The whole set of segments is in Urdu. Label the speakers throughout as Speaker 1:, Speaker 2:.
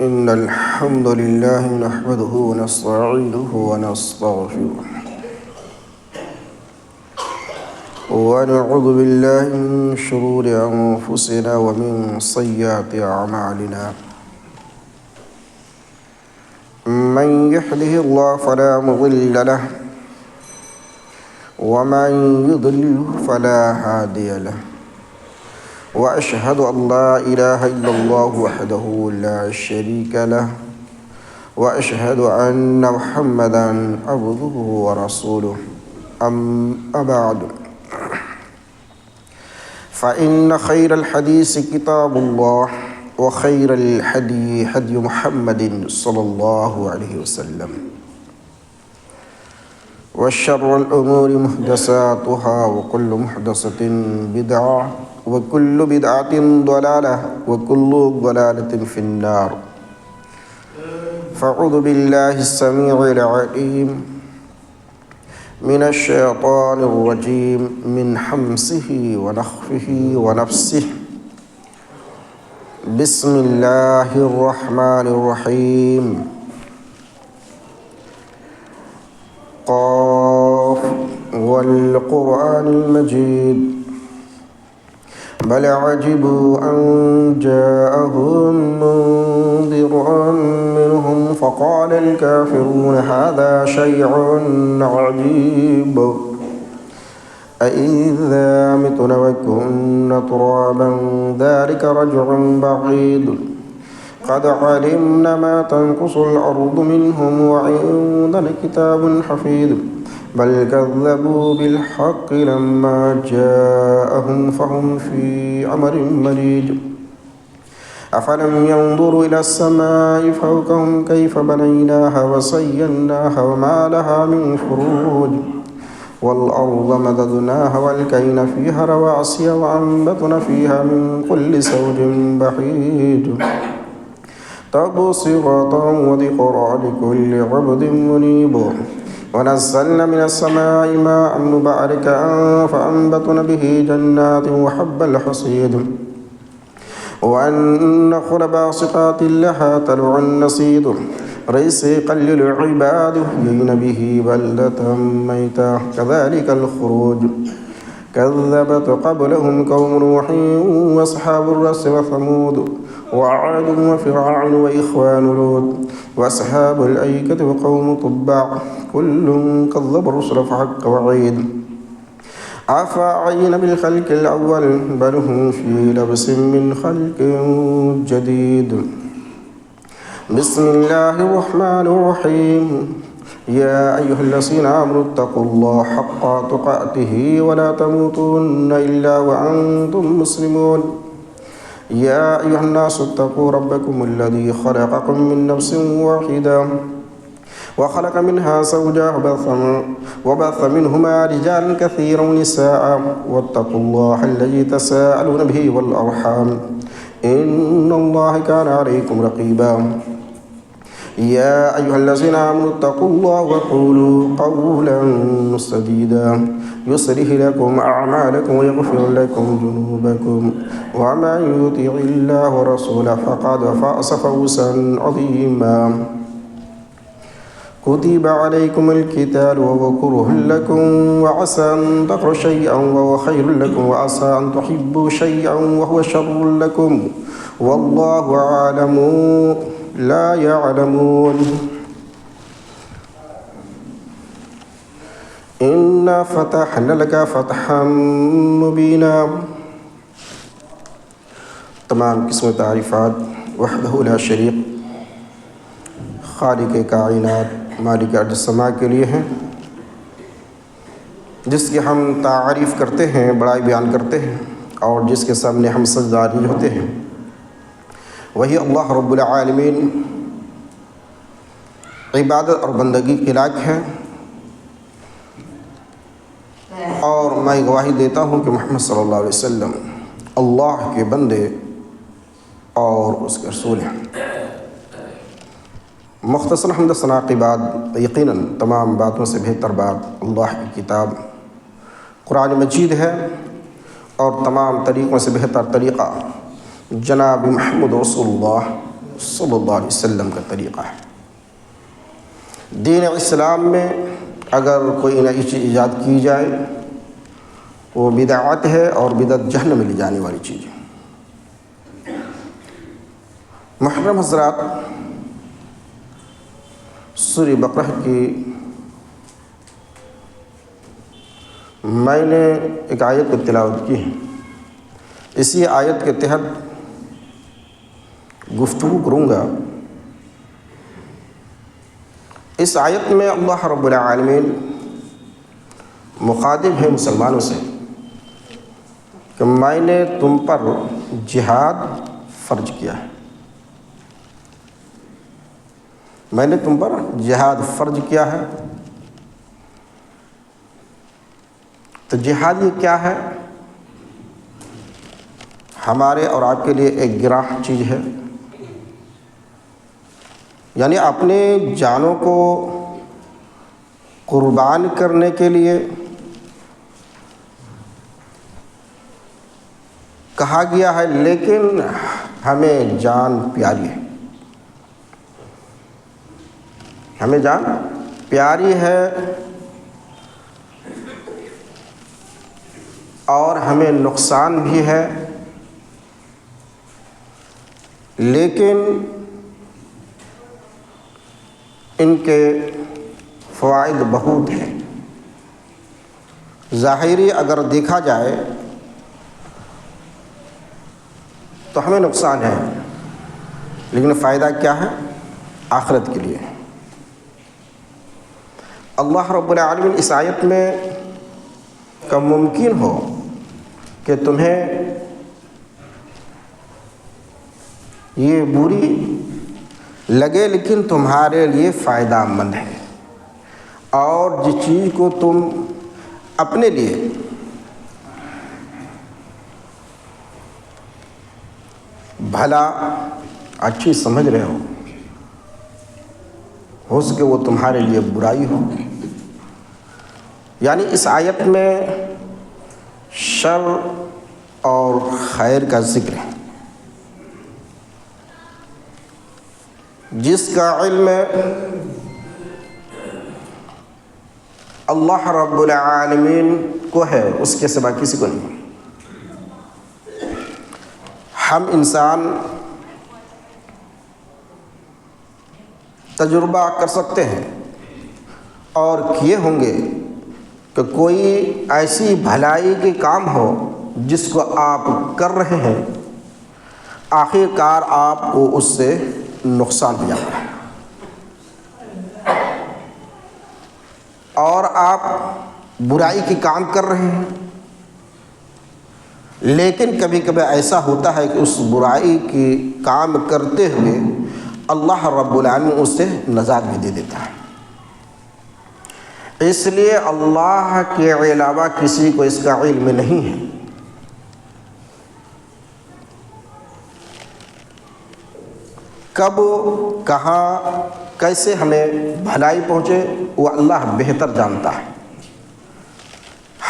Speaker 1: إن الحمد لله نحمده ونستعينه ونستغفره ونعوذ بالله من شرور أنفسنا ومن سيئات أعمالنا من يهده الله فلا مضل له ومن يضلل فلا هادي له وأشهد أن لا إله إلا الله وحده لا شريك له وأشهد أن محمدًا عبده ورسوله أما بعد فإن خير الحديث كتاب الله وخير الهدي هدي محمد صلى الله عليه وسلم وشر الأمور محدثاتها وكل محدثة بدعة وكل بدعة ضلالة وكل ضلالة في النار فأعوذ بالله السميع العليم من الشيطان الرجيم من حمزه ونفخه ونفسه بسم الله الرحمن الرحيم قاف والقرآن المجيد بل عجبوا أن جاءهم منذر منهم فقال الكافرون هذا شيء عجيب أإذا متنا وكنا ترابا ذلك رجع بعيد قد علمنا ما تنقص الأرض منهم وعندنا كتاب حفيظ بل كذبوا بالحق لما جاءهم فهم في أمر مريج أفلم ينظروا إلى السماء فوقهم كيف بنيناها وزيناها وما لها من فروج والأرض مددناها والكين فيها رواسي وأنبتنا فيها من كل زوج بهيج تبصرة وذكرى لكل عبد منيب ونزلنا من السماء ماء مباركا فأنبتنا به جنات وحب الحصيد والنخل باسقات لها طلع نضيد رزقا للعباد يحيين به بلدة ميتا كذلك الخروج كذبت قبلهم قوم نوح وأصحاب الرس وثمود وعاد وفرعون وإخوان لوط وأصحاب الأيكة وقوم طباع كل كذب الرسل فحق وعيد أفعين بالخلق الأول بل هم في لبس من خلق جديد بسم الله الرحمن الرحيم يا أيها الذين آمنوا اتقوا الله حق تقاته ولا تموتن إلا وأنتم مسلمون يا أيها الناس اتقوا ربكم الذي خلقكم من نفس واحدة وخلق منها زوجها وبث منهما رجالا كثيرا ونساء واتقوا الله الذي تساءلون به والأرحام إن الله كان عليكم رقيبا يا أيها الذين آمنوا اتقوا الله وقولوا قولا سديدا يصلح لكم أعمالكم ويغفر لكم ذنوبكم ومن يطع الله ورسوله فقد فاز فوزا عظيما كتب عليكم القتال وهو كره لكم وعسى أن تكرهوا شيئا وهو خير لكم وعسى أن تحبوا شيئا وهو شر لكم والله أعلم لا يعلمون إنا فتحنا لك فتحا مبينا تمام قسم تعریفات وحدہ لا شریک خالق کائنات مالک ارض السماء کے لیے ہیں، جس کی ہم تعریف کرتے ہیں، بڑائی بیان کرتے ہیں اور جس کے سامنے ہم سجدہ ہوتے ہیں، وہی اللہ رب العالمین عبادت اور بندگی کے لائق ہے، اور میں گواہی دیتا ہوں کہ محمد صلی اللہ علیہ وسلم اللہ کے بندے اور اس کے رسول ہیں۔ مختصر حمد ثنا کے بعد یقیناً تمام باتوں سے بہتر بات اللہ کی کتاب قرآن مجید ہے، اور تمام طریقوں سے بہتر طریقہ جناب محمد رسول اللہ صلی اللہ علیہ وسلم کا طریقہ ہے۔ دین اسلام میں اگر کوئی نئی چیز ایجاد کی جائے وہ بدعت ہے، اور بدعت جہنم میں لے جانے والی چیز ہے۔ محترم حضرات، سورہ بقرہ کی میں نے ایک آیت کو تلاوت کی ہے۔ اسی آیت کے تحت گفتگو کروں گا۔ اس آیت میں اللہ رب العالمین مخاطب ہے مسلمانوں سے کہ میں نے تم پر جہاد فرض کیا ہے، میں نے تم پر جہاد فرض کیا ہے۔ تو جہاد یہ کیا ہے؟ ہمارے اور آپ کے لیے ایک گراں چیز ہے، یعنی اپنے جانوں کو قربان کرنے کے لیے کہا گیا ہے، لیکن ہمیں جان پیاری ہے، ہمیں جان پیاری ہے، اور ہمیں نقصان بھی ہے، لیکن ان کے فوائد بہت ہیں۔ ظاہری اگر دیکھا جائے تو ہمیں نقصان ہے، لیکن فائدہ کیا ہے؟ آخرت کے لیے۔ اللہ رب العالمین اس آیت میں کب ممکن ہو کہ تمہیں یہ بری لگے لیکن تمہارے لیے فائدہ مند ہے، اور جس چیز کو تم اپنے لیے بھلا اچھی سمجھ رہے ہو سکے وہ تمہارے لیے برائی ہو۔ یعنی اس آیت میں شر اور خیر کا ذکر ہے۔ جس کا علم اللہ رب العالمین کو ہے، اس کے سوا کسی کو نہیں۔ ہم انسان تجربہ کر سکتے ہیں اور کیے ہوں گے کہ کوئی ایسی بھلائی کے کام ہو جس کو آپ کر رہے ہیں، آخر کار آپ کو اس سے نقصان ہو جاتا ہے، اور آپ برائی کی کام کر رہے ہیں، لیکن کبھی کبھی ایسا ہوتا ہے کہ اس برائی کی کام کرتے ہوئے اللہ رب العالمین اس سے نجات بھی دے دیتا ہے۔ اس لیے اللہ کے علاوہ کسی کو اس کا علم نہیں ہے۔ کب، کہاں، کیسے ہمیں بھلائی پہنچے وہ اللہ بہتر جانتا ہے۔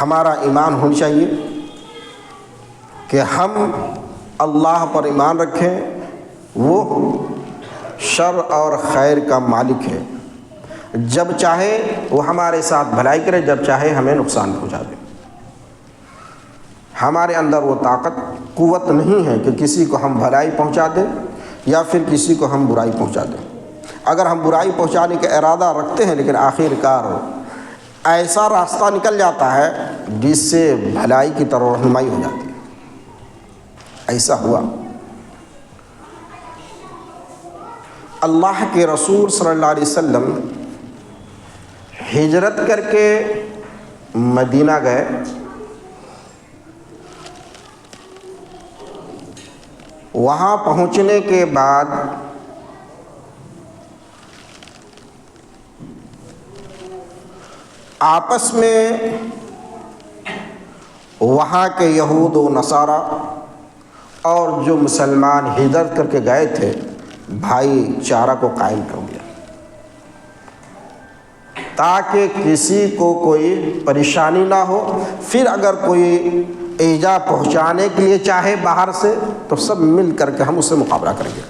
Speaker 1: ہمارا ایمان ہونی چاہیے کہ ہم اللہ پر ایمان رکھیں، وہ شر اور خیر کا مالک ہے، جب چاہے وہ ہمارے ساتھ بھلائی کرے، جب چاہے ہمیں نقصان پہنچا دے۔ ہمارے اندر وہ طاقت، قوت نہیں ہے کہ کسی کو ہم بھلائی پہنچا دیں یا پھر کسی کو ہم برائی پہنچا دیں۔ اگر ہم برائی پہنچانے کا ارادہ رکھتے ہیں لیکن آخر کار ایسا راستہ نکل جاتا ہے جس سے بھلائی کی طرف رہنمائی ہو جاتی ہے۔ ایسا ہوا۔ اللہ کے رسول صلی اللہ علیہ وسلم ہجرت کر کے مدینہ گئے، وہاں پہنچنے کے بعد آپس میں وہاں کے یہود و نصارہ اور جو مسلمان ہجرت کر کے گئے تھے بھائی چارہ کو قائم کر دیا، تاکہ کسی کو کوئی پریشانی نہ ہو۔ پھر اگر کوئی ایذا پہنچانے کے لیے چاہے باہر سے تو سب مل کر کے ہم اس سے مقابلہ کریں گے۔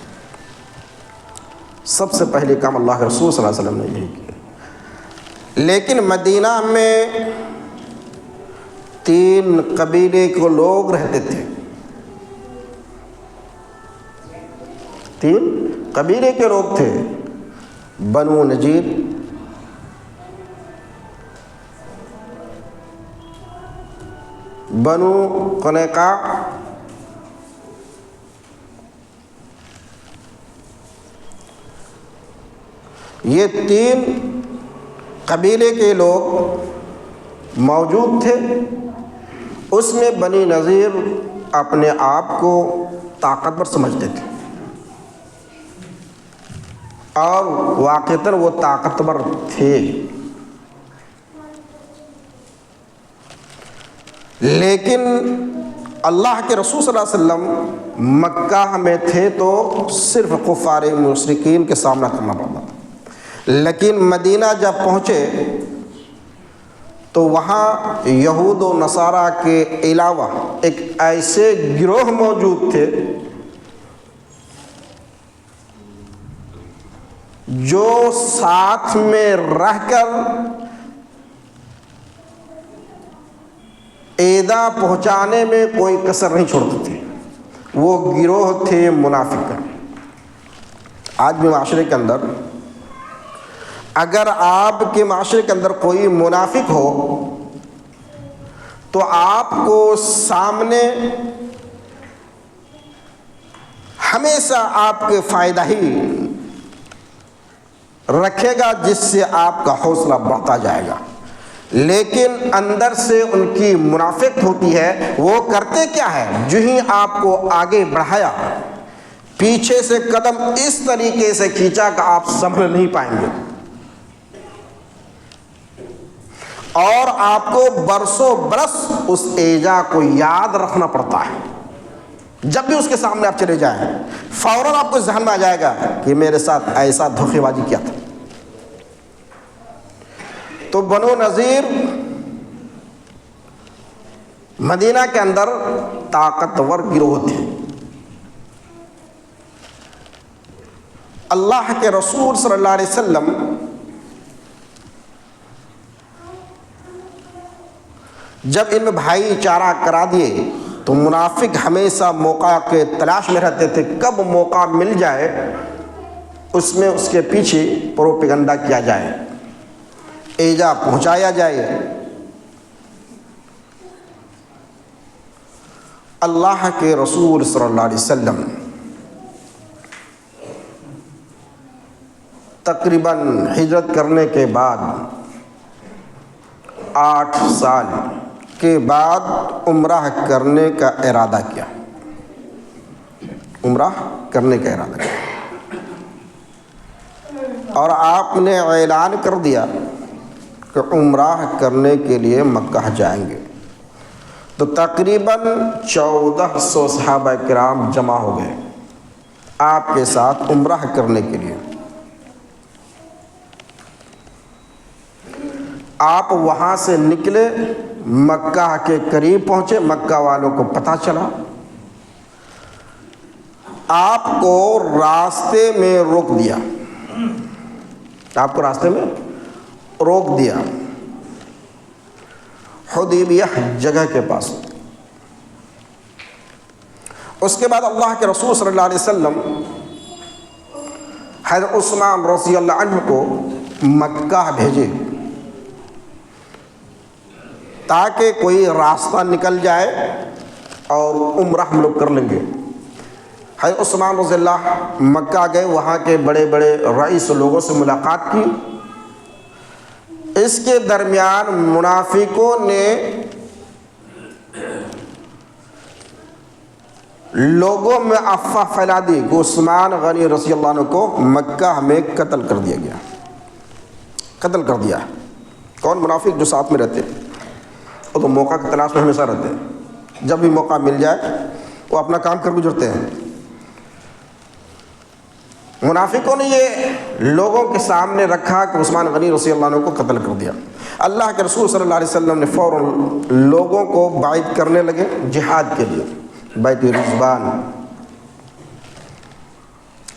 Speaker 1: سب سے پہلے کام اللہ کے رسول صلی اللہ علیہ وسلم نے یہی کیا۔ لیکن مدینہ میں 3 قبیلے کے لوگ رہتے تھے، 3 قبیلے کے لوگ تھے، بنو نجیر، بنو قنیقہ، یہ 3 قبیلے کے لوگ موجود تھے۔ اس میں بنی نذیر اپنے آپ کو طاقتور سمجھتے تھے، اور واقعتاً وہ طاقتور تھے، لیکن اللہ کے رسول صلی اللہ علیہ وسلم مکہ میں تھے تو صرف کفار مشرکین کے سامنا کرنا پڑتا تھا۔ لیکن مدینہ جب پہنچے تو وہاں یہود و نصارہ کے علاوہ ایک ایسے گروہ موجود تھے جو ساتھ میں رہ کر ایذا پہنچانے میں کوئی کسر نہیں چھوڑتے تھے۔ وہ گروہ تھے منافق۔ آج بھی معاشرے کے اندر اگر آپ کے معاشرے کے اندر کوئی منافق ہو تو آپ کو سامنے ہمیشہ آپ کے فائدہ ہی رکھے گا، جس سے آپ کا حوصلہ بڑھتا جائے گا، لیکن اندر سے ان کی منافقت ہوتی ہے۔ وہ کرتے کیا ہے، جو ہی آپ کو آگے بڑھایا پیچھے سے قدم اس طریقے سے کھینچا کہ آپ سنبھل نہیں پائیں گے، اور آپ کو برسوں برس اس ایجا کو یاد رکھنا پڑتا ہے۔ جب بھی اس کے سامنے آپ چلے جائیں فوراً آپ کو ذہن میں آ جائے گا کہ میرے ساتھ ایسا دھوکے بازی کیا تھا۔ تو بنو نذیر مدینہ کے اندر طاقتور گروہ تھے۔ اللہ کے رسول صلی اللہ علیہ وسلم جب ان میں بھائی چارہ کرا دیے تو منافق ہمیشہ موقع کے تلاش میں رہتے تھے، کب موقع مل جائے اس میں اس کے پیچھے پروپیگنڈا کیا جائے، ایجا پہنچایا جائے۔ اللہ کے رسول صلی اللہ علیہ وسلم تقریباً ہجرت کرنے کے بعد 8 سال کے بعد عمرہ کرنے کا ارادہ کیا، عمرہ کرنے کا ارادہ کیا، اور آپ نے اعلان کر دیا کہ عمرہ کرنے کے لیے مکہ جائیں گے۔ تو تقریباً 1400 صحابہ کرام جمع ہو گئے آپ کے ساتھ عمرہ کرنے کے لیے۔ آپ وہاں سے نکلے، مکہ کے قریب پہنچے، مکہ والوں کو پتہ چلا، آپ کو راستے میں روک دیا، آپ کو راستے میں روک دیا حدیبیہ جگہ کے پاس۔ اس کے بعد اللہ کے رسول صلی اللہ علیہ وسلم حضرت عثمان رضی اللہ عنہ کو مکہ بھیجے تاکہ کوئی راستہ نکل جائے اور عمرہ ہم لوگ کر لیں گے۔ حضرت عثمان رضی اللہ مکہ گئے، وہاں کے بڑے بڑے رئیس لوگوں سے ملاقات کی۔ اس کے درمیان منافقوں نے لوگوں میں افواہ پھیلا دی کہ عثمان غنی رضی اللہ عنہ کو مکہ میں قتل کر دیا گیا، قتل کر دیا۔ کون؟ منافق جو ساتھ میں رہتے، وہ تو موقع کی تلاش میں ہمیشہ رہتے ہیں، جب بھی موقع مل جائے وہ اپنا کام کر گزرتے ہیں۔ منافقوں نے یہ لوگوں کے سامنے رکھا کہ عثمان غنی رضی اللہ عنہ کو قتل کر دیا۔ اللہ کے رسول صلی اللہ علیہ وسلم نے فوراً لوگوں کو باعث کرنے لگے جہاد کے لیے، بیعت رضوان۔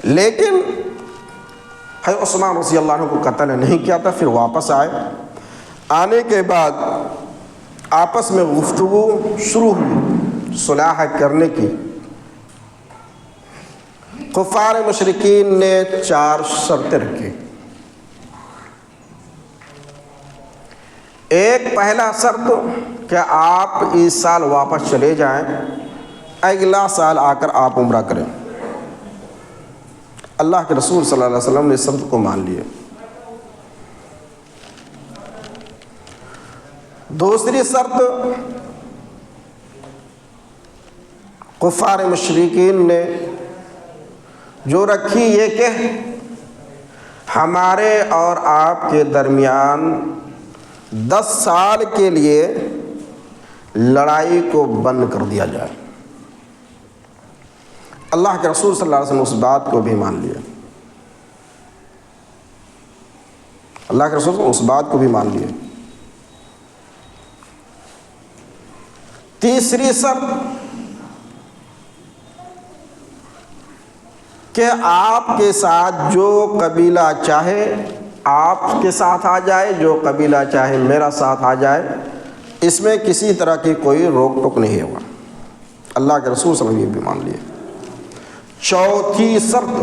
Speaker 1: لیکن حضرت عثمان رضی اللہ عنہ کو قتل نہیں کیا تھا، پھر واپس آئے۔ آنے کے بعد آپس میں گفتگو شروع ہوئی صلح کرنے کی۔ کفار مشرکین نے 4 شرطیں رکھی۔ ایک پہلا شرط کہ آپ اس سال واپس چلے جائیں، اگلا سال آ کر آپ عمرہ کریں۔ اللہ کے رسول صلی اللہ علیہ وسلم نے اس شرط کو مان لیا۔ دوسری شرط کفار مشرکین نے جو رکھی یہ کہ ہمارے اور آپ کے درمیان 10 سال کے لیے لڑائی کو بند کر دیا جائے۔ اللہ کے رسول صلی اللہ علیہ وسلم اس بات کو بھی مان لیا۔ اللہ کے رسول اس بات کو بھی مان لیا۔ تیسری شرط کہ آپ کے ساتھ جو قبیلہ چاہے آپ کے ساتھ آ جائے، جو قبیلہ چاہے میرا ساتھ آ جائے، اس میں کسی طرح کی کوئی روک ٹوک نہیں ہوگا۔ اللہ کے رسول صلی اللہ علیہ وسلم یہ بھی مان لیے۔ چوتھی شرط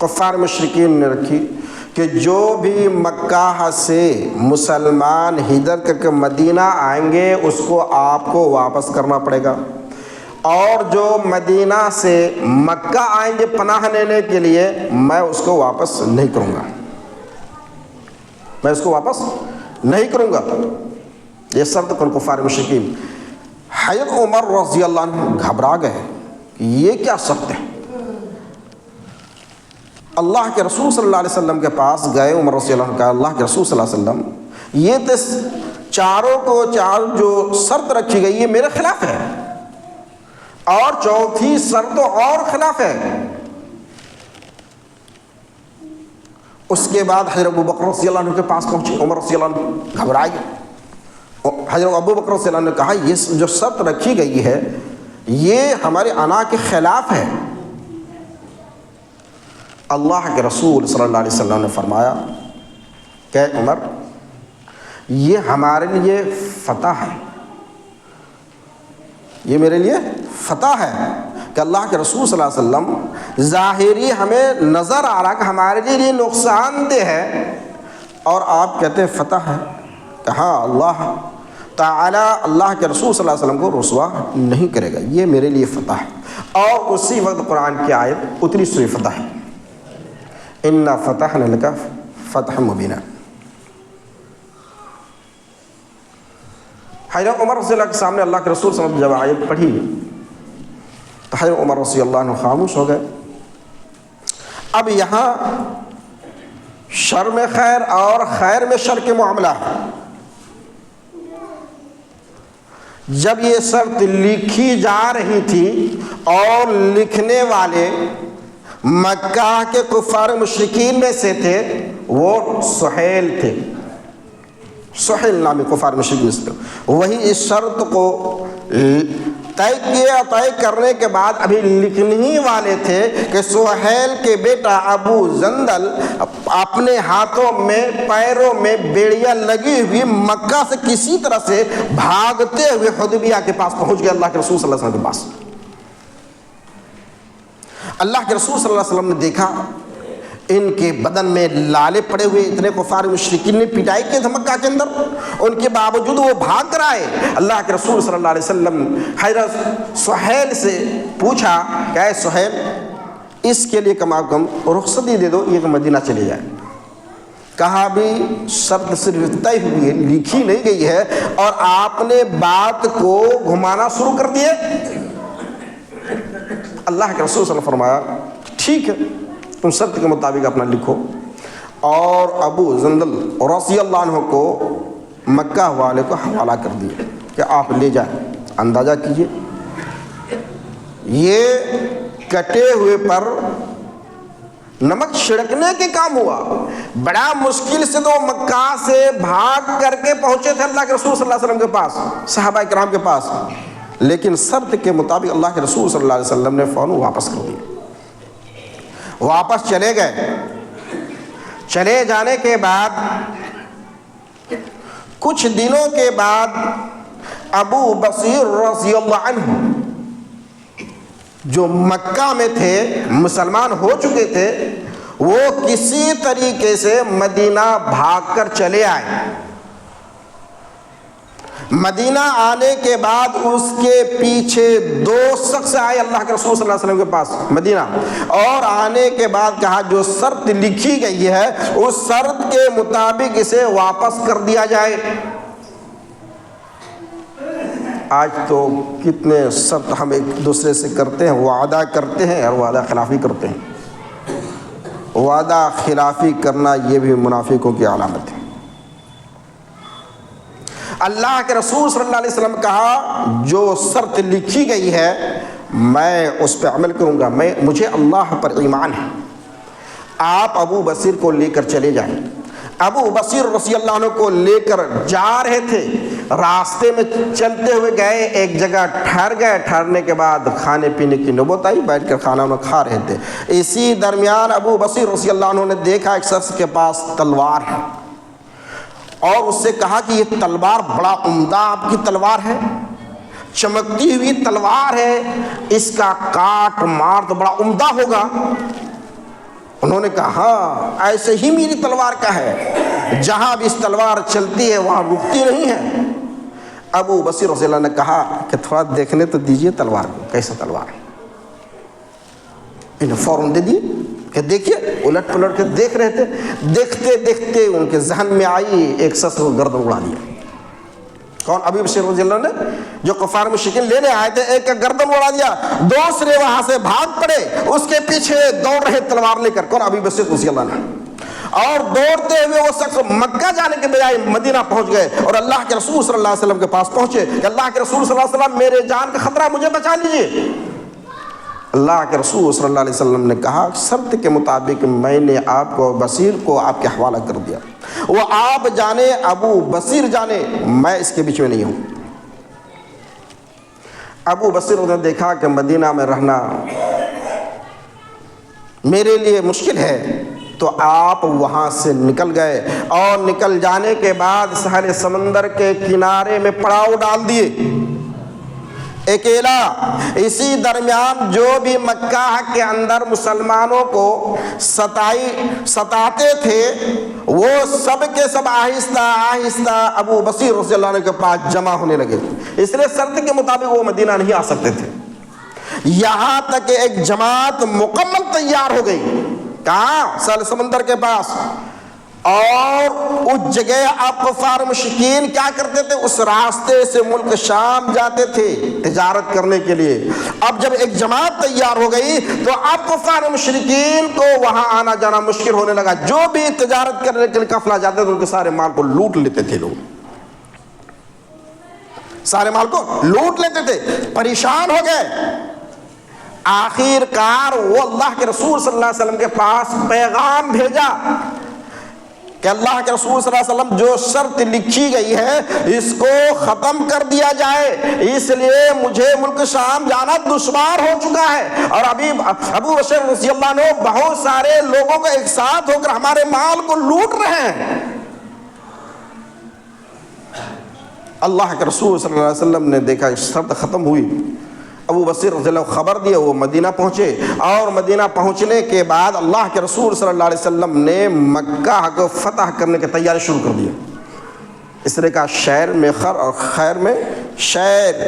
Speaker 1: کفار مشرکین نے رکھی کہ جو بھی مکہ سے مسلمان ہجرت کر کے مدینہ آئیں گے اس کو آپ کو واپس کرنا پڑے گا، اور جو مدینہ سے مکہ آئیں گے پناہ لینے کے لیے میں اس کو واپس نہیں کروں گا، میں اس کو واپس نہیں کروں گا۔ یہ شرط کفار مشرکین۔ حضرت عمر رضی اللہ عنہ گھبرا گئے، یہ کیا شرط ہے؟ اللہ کے رسول صلی اللہ علیہ وسلم کے پاس گئے۔ عمر رضی اللہ عنہ کہا اللہ کے رسول صلی اللہ علیہ وسلم یہ تو چاروں کو جو شرط رکھی گئی یہ میرے خلاف ہے، اور چوتھی شرط اور خلاف ہے۔ اس کے بعد حضرت ابو بکر رضی اللہ عنہ کے پاس پہنچے۔ عمر رضی اللہ عنہ گھبرائے گئے۔ حضرت ابو بکر رضی اللہ عنہ نے کہا یہ جو شرط رکھی گئی ہے یہ ہمارے انا کے خلاف ہے۔ اللہ کے رسول صلی اللہ علیہ وسلم نے فرمایا کہ عمر یہ ہمارے لیے فتح ہے، یہ میرے لیے فتح ہے کہ اللہ کے رسول صلی اللہ علیہ وسلم ظاہری ہمیں نظر آ رہا کہ ہمارے لیے نقصان دہ ہے، اور آپ کہتے ہیں فتح ہے کہ ہاں اللہ تعالیٰ اللہ کے رسول صلی اللہ علیہ وسلم کو رسوا نہیں کرے گا، یہ میرے لیے فتح ہے۔ اور اسی وقت قرآن کی آیت اتری سورہ فتح ہے، اِنَّا فَتَحْنَا لَكَ فَتْحًا مُبِينًا۔ حضرت عمر رضی اللہ کے سامنے اللہ کے رسول صلی اللہ علیہ وسلم جب آیت پڑھی تو حضرت عمر رضی اللہ عنہ خاموش ہو گئے۔ اب یہاں شر میں خیر اور خیر میں شر کے معاملہ ہے۔ جب یہ شرط لکھی جا رہی تھی اور لکھنے والے مکہ کے کفار مشرکین میں سے تھے، وہ سہیل تھے، سہیل نامی کفار مشرکین میں سے تھے، وہی اس شرط کو طے کرنے کے بعد ابھی لکھنے ہی والے تھے کہ سہیل کے بیٹا ابو جندل اپنے ہاتھوں میں پیروں میں بیڑیاں لگی ہوئی مکہ سے کسی طرح سے بھاگتے ہوئے حدیبیہ کے پاس پہنچ گئے، اللہ کے رسول صلی اللہ علیہ وسلم کے پاس۔ اللہ کے رسول صلی اللہ علیہ وسلم نے دیکھا ان کے بدن میں لالے پڑے ہوئے، اتنے کفار مشرکین نے پٹائی کی تھی مکہ کے اندر، ان کے باوجود وہ بھاگ کر آئے۔ اللہ کے رسول صلی اللہ علیہ وسلم حضرت سہیل سے پوچھا کہ اے سہیل اس کے لیے کم از کم رخصتی دے دو، یہ کہ مدینہ چلے جائے۔ کہا بھی شرط صرف طے ہوئی ہے، لکھی نہیں گئی ہے، اور آپ نے بات کو گھمانا شروع کر دیے۔ اللہ کے رسول صلی اللہ علیہ وسلم نے فرمایا ٹھیک ہے تم شرط کے مطابق اپنا لکھو، اور ابو جندل رضی اللہ عنہ کو مکہ والے کو حوالہ کر دیے کہ آپ لے جائیں۔ اندازہ کیجئے یہ کٹے ہوئے پر نمک چھڑکنے کے کام ہوا۔ بڑا مشکل سے تو مکہ سے بھاگ کر کے پہنچے تھے اللہ کے رسول صلی اللہ علیہ وسلم کے پاس، صحابہ کرام کے پاس، لیکن شرط کے مطابق اللہ کے رسول صلی اللہ علیہ وسلم نے فوراً واپس کر دیا۔ واپس چلے گئے. چلے جانے کے بعد کچھ دنوں کے بعد ابو بصیر رضی اللہ عنہ جو مکہ میں تھے، مسلمان ہو چکے تھے، وہ کسی طریقے سے مدینہ بھاگ کر چلے آئے. مدینہ آنے کے بعد اس کے پیچھے 2 شخص آئے اللہ کے رسول صلی اللہ علیہ وسلم کے پاس مدینہ، اور آنے کے بعد کہا جو شرط لکھی گئی ہے اس شرط کے مطابق اسے واپس کر دیا جائے. آج تو کتنے شرط ہم ایک دوسرے سے کرتے ہیں، وعدہ کرتے ہیں اور وعدہ خلافی کرتے ہیں. وعدہ خلافی کرنا یہ بھی منافقوں کی علامت ہے. اللہ کے رسول صلی اللہ علیہ وسلم کہا جو شرط لکھی گئی ہے میں اس پہ عمل کروں گا، مجھے اللہ پر ایمان ہے. آپ ابو بصیر کو لے کر چلے جائیں. ابو بصیر رضی اللہ عنہ کو لے کر جا رہے تھے، راستے میں چلتے ہوئے گئے، ایک جگہ ٹھہر گئے. ٹھہرنے کے بعد کھانے پینے کی نوبت آئی، بیٹھ کر کھانا میں کھا رہے تھے. اسی درمیان ابو بصیر رضی اللہ عنہ نے دیکھا ایک شخص کے پاس تلوار ہے، اور اس سے کہا کہ یہ تلوار بڑا عمدہ آپ کی تلوار ہے، چمکتی ہوئی تلوار ہے، اس کا کاٹ مار تو بڑا عمدہ ہوگا. انہوں نے کہا ہاں ایسے ہی میری تلوار کا ہے، جہاں بھی اس تلوار چلتی ہے وہاں رکتی نہیں ہے. ابو بصیر رضی اللہ نے کہا کہ تھوڑا دیکھنے تو دیجئے تلوار کو، کیسا تلوار ہے. انہیں فوراً دے دیے کہ دیکھیے. الٹ پلٹ کے دیکھ رہے تھے، دیکھتے دیکھتے ان کے ذہن میں آئی ایک شخص کو گردن اڑا دیا. کون؟ ابو بصیر رضی اللہ نے، جو کفار مشرکین لینے آئے تھے. ایک کا گردن اڑا دیا، دوسرے وہاں سے بھاگ پڑے، اس کے پیچھے دوڑ رہے تلوار لے کر. کون؟ ابو بصیر رضی اللہ نے. اور دوڑتے ہوئے وہ شخص مکہ جانے کے بجائے مدینہ پہنچ گئے اور اللہ کے رسول صلی اللہ علیہ وسلم کے پاس پہنچے کہ اللہ کے رسول صلی اللہ علیہ وسلم میرے جان کا خطرہ، مجھے بچا لیجیے. اللہ کے رسول صلی اللہ علیہ وسلم نے کہا شرط کے مطابق میں نے آپ کو بصیر کو آپ کے حوالہ کر دیا، وہ آپ جانے ابو بصیر جانے، میں اس کے بیچ میں نہیں ہوں. ابو بصیر نے دیکھا کہ مدینہ میں رہنا میرے لیے مشکل ہے، تو آپ وہاں سے نکل گئے، اور نکل جانے کے بعد ساحل سمندر کے کنارے میں پڑاؤ ڈال دیے اکیلا. اسی درمیان جو بھی مکہ کے اندر مسلمانوں کو ستاتے تھے وہ سب کے سب آہستہ آہستہ ابو بصیر رضی اللہ عنہ کے پاس جمع ہونے لگے. اس لیے شرط کے مطابق وہ مدینہ نہیں آ سکتے تھے. یہاں تک کہ ایک جماعت مکمل تیار ہو گئی. کہاں؟ ساحل سمندر کے پاس. اور اس جگہ آپ کفار مشرکین کیا کرتے تھے؟ اس راستے سے ملک شام جاتے تھے تجارت کرنے کے لیے. اب جب ایک جماعت تیار ہو گئی تو اب کفار مشرکین کو وہاں آنا جانا مشکل ہونے لگا. جو بھی تجارت کرنے کے لیے قافلہ جاتے تھے ان کے سارے مال کو لوٹ لیتے تھے لوگ، سارے مال کو لوٹ لیتے تھے. پریشان ہو گئے. آخر کار وہ اللہ کے رسول صلی اللہ علیہ وسلم کے پاس پیغام بھیجا کہ اللہ کے رسول صلی اللہ علیہ وسلم جو شرط لکھی گئی ہے اس کو ختم کر دیا جائے، اس لیے مجھے ملک شام جانا دشوار ہو چکا ہے، اور ابھی ابو بصیر رضی اللہ عنہ بہت سارے لوگوں کو ایک ساتھ ہو کر ہمارے مال کو لوٹ رہے ہیں. اللہ کے رسول صلی اللہ علیہ وسلم نے دیکھا شرط ختم ہوئی. ابو بصیر رضی اللہ عنہ خبر دیے، وہ مدینہ پہنچے، اور مدینہ پہنچنے کے بعد اللہ کے رسول صلی اللہ علیہ وسلم نے مکہ کو فتح کرنے کی تیاری شروع کر دی. اس طرح کا شہر میں خیر اور خیر میں شہر،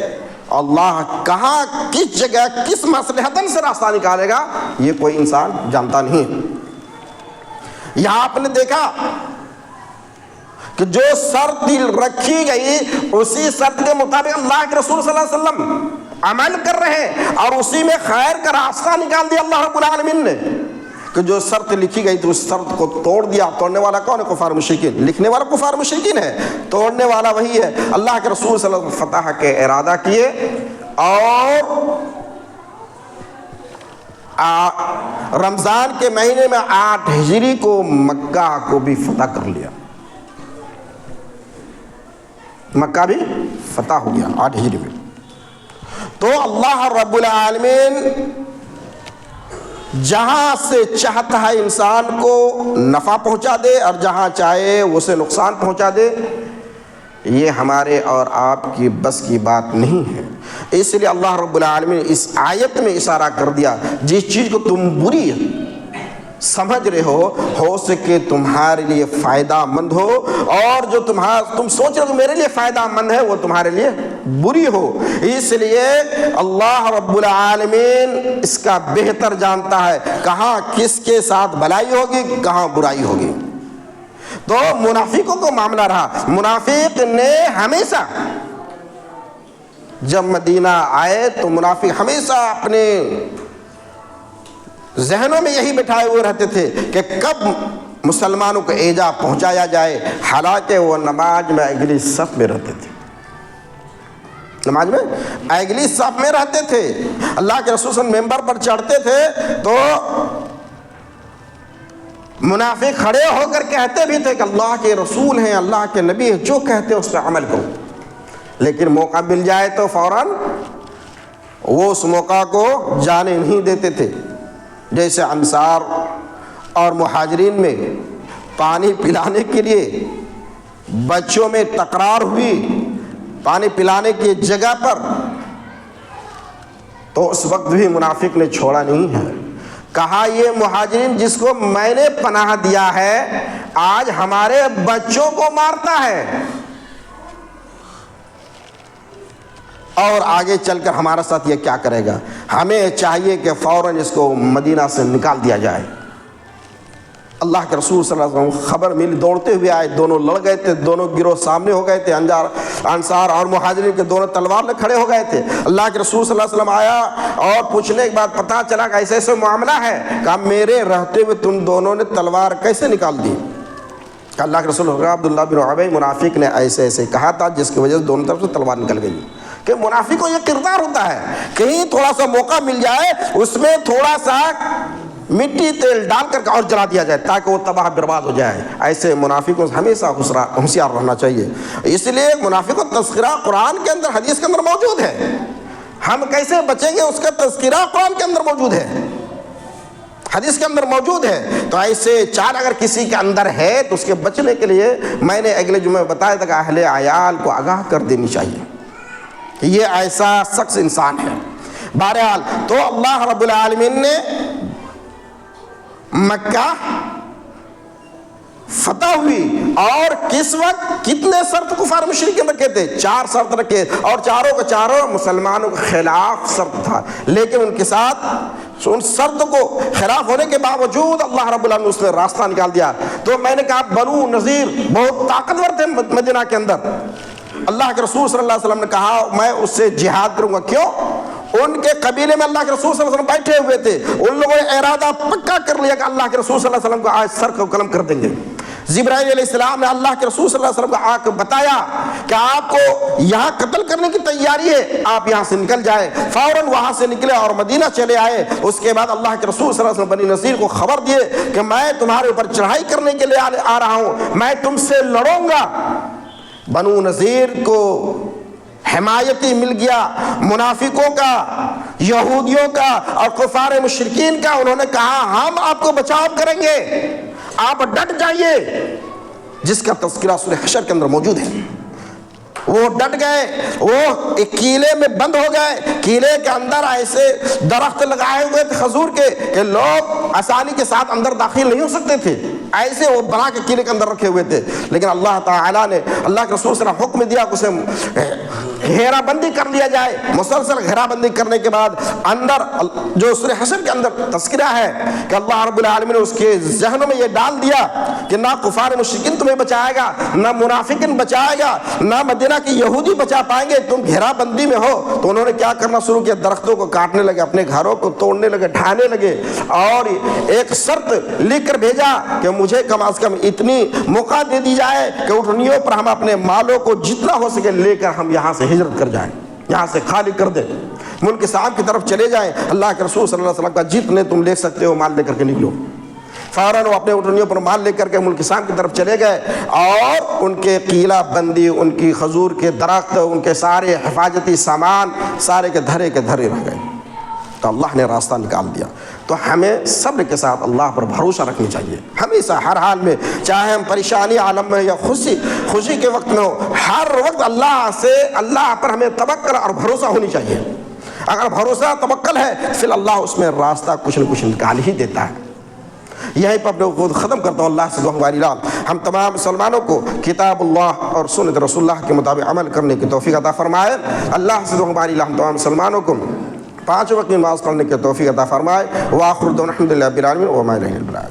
Speaker 1: اللہ کہاں کس جگہ کس مصلحتن سے راستہ نکالے گا یہ کوئی انسان جانتا نہیں. یہاں آپ نے دیکھا کہ جو شرط رکھی گئی اسی شرط کے مطابق اللہ کے رسول صلی اللہ علیہ وسلم عمل کر رہے ہیں، اور اسی میں خیر کا راستہ نکال دیا اللہ رب العالمین نے. کہ جو شرط لکھی گئی تو اس شرط کو توڑ دیا. توڑنے والا کون ہے؟ کفار مشرکین. لکھنے والا کفار مشرکین ہے، توڑنے والا وہی ہے. اللہ کے رسول صلی اللہ علیہ وسلم فتح کے ارادہ کیے، اور رمضان کے مہینے میں 8 ہجری کو مکہ کو بھی فتح کر لیا. مکہ بھی فتح ہو گیا 8 ہجری میں. تو اللہ رب العالمین جہاں سے چاہتا ہے انسان کو نفع پہنچا دے اور جہاں چاہے اسے نقصان پہنچا دے، یہ ہمارے اور آپ کی بس کی بات نہیں ہے۔ اس لیے اللہ رب العالمین اس آیت میں اشارہ کر دیا، جس چیز کو تم بری سمجھ رہے ہو سکے تمہارے لیے فائدہ مند ہو، اور جو تم سوچ رہے ہو میرے لیے فائدہ مند ہے وہ تمہارے لیے بری ہو۔ اس لیے اللہ رب العالمین اس کا بہتر جانتا ہے کہاں کس کے ساتھ بھلائی ہوگی، کہاں برائی ہوگی۔ تو منافقوں کو معاملہ رہا، منافق نے ہمیشہ جب مدینہ آئے تو منافق ہمیشہ اپنے ذہنوں میں یہی بٹھائے ہوئے رہتے تھے کہ کب مسلمانوں کو ایذا پہنچایا جائے، حالانکہ وہ نماز میں اگلی صف میں رہتے تھے، نماز میں اگلی صف میں رہتے تھے۔ اللہ کے رسول صلی اللہ علیہ وسلم ممبر پر چڑھتے تھے تو منافق کھڑے ہو کر کہتے بھی تھے کہ اللہ کے رسول ہیں، اللہ کے نبی ہیں، جو کہتے ہیں اس پہ عمل کرو، لیکن موقع مل جائے تو فوراً وہ اس موقع کو جانے نہیں دیتے تھے۔ جیسے انصار اور مہاجرین میں پانی پلانے کے لیے بچوں میں تکرار ہوئی پانی پلانے کی جگہ پر، تو اس وقت بھی منافق نے چھوڑا نہیں ہے، کہا یہ مہاجرین جس کو میں نے پناہ دیا ہے آج ہمارے بچوں کو مارتا ہے، اور آگے چل کر ہمارے ساتھ یہ کیا کرے گا، ہمیں چاہیے کہ فوراً اس کو مدینہ سے نکال دیا جائے۔ اللہ کے رسول صلی اللہ علیہ وسلم خبر ملی، دوڑتے ہوئے آئے، دونوں لڑ گئے تھے، دونوں گروہ سامنے ہو گئے تھے، انصار اور مہاجرین کے دونوں تلوار لے کھڑے ہو گئے تھے۔ اللہ کے رسول صلی اللہ علیہ وسلم آیا اور پوچھنے کے بعد پتہ چلا کہ ایسے ایسے معاملہ ہے، کہا میرے رہتے ہوئے تم دونوں نے تلوار کیسے نکال دی؟ کہ اللہ کے رسول عبداللہ بن ابی منافق نے ایسے ایسے کہا تھا جس کی وجہ سے دونوں طرف سے تلوار نکل گئی۔ کہ منافق کو یہ کردار ہوتا ہے، کہیں تھوڑا سا موقع مل جائے اس میں تھوڑا سا مٹی تیل ڈال کر اور جلا دیا جائے تاکہ وہ تباہ برباد ہو جائے۔ ایسے منافقوں سے ہمیشہ ہوشیار رہنا چاہیے۔ اس لیے منافقوں کا تذکرہ قرآن کے اندر، حدیث کے اندر موجود ہے، ہم کیسے بچیں گے اس کا تذکرہ قرآن کے اندر موجود ہے، حدیث کے اندر موجود ہے۔ تو ایسے چال اگر کسی کے اندر ہے تو اس کے بچنے کے لیے میں نے اگلے جمعے بتایا تھا کہ اہل عیال کو آگاہ کر دینی چاہیے، یہ ایسا شخص انسان ہے۔ بہرحال تو اللہ رب العالمین نے مکہ فتح ہوئی، اور کس وقت کتنے شرط کفار مشرکین رکھے تھے؟ 4 شرط رکھے، اور چاروں کے چاروں مسلمانوں کے خلاف شرط تھا، لیکن ان کے ساتھ ان شرط کو خلاف ہونے کے باوجود اللہ رب العالمین نے اس میں راستہ نکال دیا۔ تو میں نے کہا بنو نذیر بہت طاقتور تھے مدینہ کے اندر، اللہ کے رسول صلی اللہ علیہ وسلم نے کہا میں اس سے جہاد کروں گا۔ کیوں؟ ان کے قبیلے میں اللہ کے رسول صلی اللہ علیہ وسلم بیٹھے ہوئے تھے، ان لوگوں نے ارادہ پکا کر لیا کہ اللہ کے رسول صلی اللہ علیہ وسلم کو آج سر کو قلم کر دیں گے۔ جبرائیل علیہ السلام نے اللہ کے رسول صلی اللہ علیہ وسلم کو آ کے بتایا کہ آپ کو یہاں قتل کرنے کی تیاری ہے، آپ یہاں سے نکل جائے۔ فوراً وہاں سے نکلے اور مدینہ چلے آئے۔ اس کے بعد اللہ کے رسول صلی اللہ علیہ وسلم بنی نذیر کو خبر دیے کہ میں تمہارے اوپر چڑھائی کرنے کے لیے آ رہا ہوں، میں تم سے لڑوں گا۔ بنو نذیر کو حمایتی مل گیا منافقوں کا، یہودیوں کا اور کفار مشرکین کا۔ انہوں نے کہا ہم آپ کو بچاؤ کریں گے، آپ ڈٹ جائیے، جس کا تذکرہ سورہ حشر کے اندر موجود ہے۔ وہ ڈٹ گئے، وہ ایک کیلے میں بند ہو گئے، کیلے کے اندر ایسے درخت لگائے ہوئے تھے کھجور کے کہ لوگ آسانی کے ساتھ اندر داخل نہیں ہو سکتے تھے، ایسے وہ بنا کے کیلے کے اندر رکھے ہوئے تھے۔ لیکن اللہ تعالیٰ نے، اللہ کے رسول صلی اللہ علیہ وسلم حکم دیا کہ اسے گھیرا بندی کر لیا جائے۔ مسلسل گھیرا بندی کرنے کے بعد اندر جو سورہ حشر کے اندر تذکرہ ہے کہ اللہ رب العالمین نے اس کے ذہنوں میں یہ ڈال دیا کہ نہ کفار مشرکین تمہیں بچائے گا، نہ منافقین بچائے گا، نہ مدینہ کی یہودی بچا پائیں گے، تم گھیرا بندی میں ہو۔ تو انہوں نے کیا کرنا شروع کیا؟ درختوں کو کاٹنے لگے، اپنے گھروں کو توڑنے لگے، ڈھانے لگے، اور ایک شرط لکھ کر بھیجا کہ مجھے کم از کم اتنی موقع دے دی جائے کہ اٹھنیوں پر ہم اپنے مالوں کو جتنا ہو سکے لے کر ہم یہاں سے ہجرت کر جائیں، یہاں سے خالی کر دیں، ملک شام کی طرف چلے جائیں۔ اللہ کے رسول صلی اللہ علیہ وسلم کا جتنے تم لے سکتے ہو مال لے کر کے نکلو۔ فوراً وہ اپنے اٹھنیوں پر مال لے کر کے ملک شام کی طرف چلے گئے، اور ان کے قلعہ بندی، ان کی کھجور کے درخت، ان کے سارے حفاظتی سامان سارے کے دھرے رہ گئے۔ تو اللہ نے راستہ نکال دیا۔ تو ہمیں صبر کے ساتھ اللہ پر بھروسہ رکھنی چاہیے ہمیشہ، ہر حال میں، چاہے ہم پریشانی عالم میں یا خوشی کے وقت میں ہو، ہر وقت اللہ پر ہمیں توکل اور بھروسہ ہونی چاہیے۔ اگر بھروسہ توکل ہے پھر اللہ اس میں راستہ کچھ نہ کچھ نکال ہی دیتا ہے۔ یہیں پر اپنے خود ختم کرتا ہوں۔ اللہ سے دعا ہماری رات ہم تمام مسلمانوں کو کتاب اللہ اور سنت رسول اللہ کے مطابق عمل کرنے کی توفیق عطا فرمائے۔ اللہ سے دعا ہماری ہم تمام مسلمانوں کو 5 وقت نماز پڑھنے کی توفیق عطا فرمائے۔ وآخر دعوانا الحمدللہ رب العالمین وما الیہ البلاغ۔